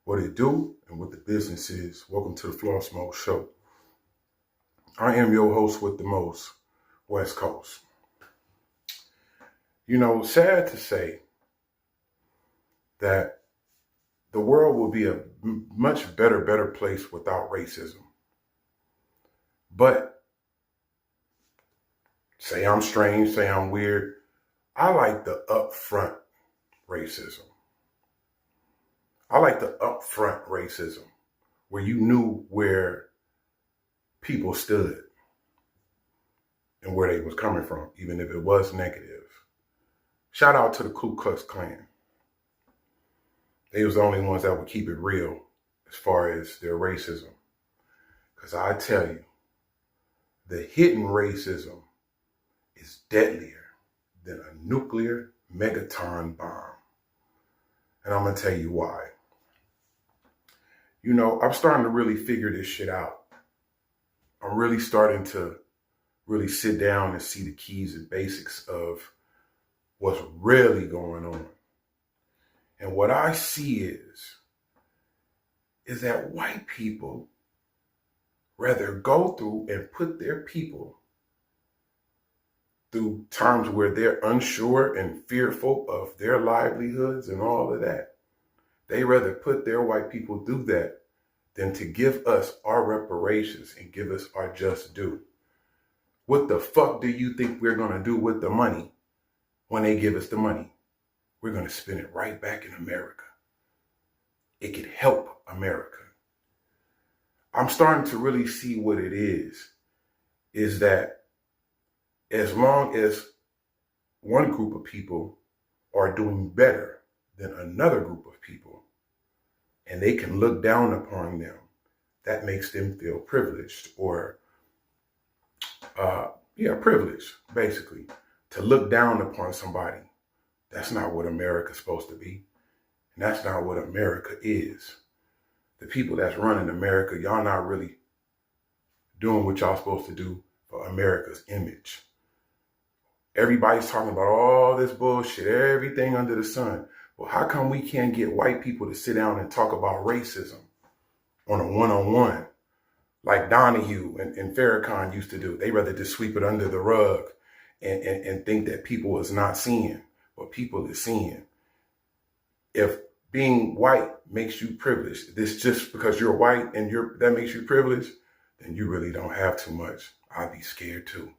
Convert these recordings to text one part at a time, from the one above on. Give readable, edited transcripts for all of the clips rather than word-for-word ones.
what it do and what the business is. Welcome to the Floss Smoke Show. I am your host with the most, West Coast. You know, sad to say that the world will be a much better place without racism. But say I'm strange, say I'm weird, I like the upfront racism. I like the upfront racism where you knew where people stood and where they was coming from, even if it was negative. Shout out to the Ku Klux Klan. They was the only ones that would keep it real as far as their racism. Because I tell you, the hidden racism is deadlier than a nuclear megaton bomb. And I'm going to tell you why. You know, I'm starting to really figure this shit out. I'm really starting to really sit down and see the keys and basics of what's really going on. And what I see is that white people rather go through and put their people through times where they're unsure and fearful of their livelihoods and all of that. They rather put their white people through that than to give us our reparations and give us our just due. What the fuck do you think we're going to do with the money when they give us the money? We're going to spend it right back in America. It could help America. I'm starting to really see what it is that as long as one group of people are doing better than another group of people, and they can look down upon them, that makes them feel privileged or, privileged, basically, to look down upon somebody. That's not what America's supposed to be. And that's not what America is. The people that's running America, y'all not really doing what y'all supposed to do for America's image. Everybody's talking about all this bullshit, everything under the sun. Well, how come we can't get white people to sit down and talk about racism on a one-on-one like Donahue and Farrakhan used to do? They rather just sweep it under the rug and think that people is not seeing what people is seeing. If being white makes you privileged, this just because you're white and that makes you privileged, then you really don't have too much. I'd be scared too.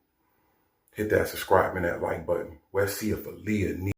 Hit that subscribe and that like button. We'll see if Aaliyah needs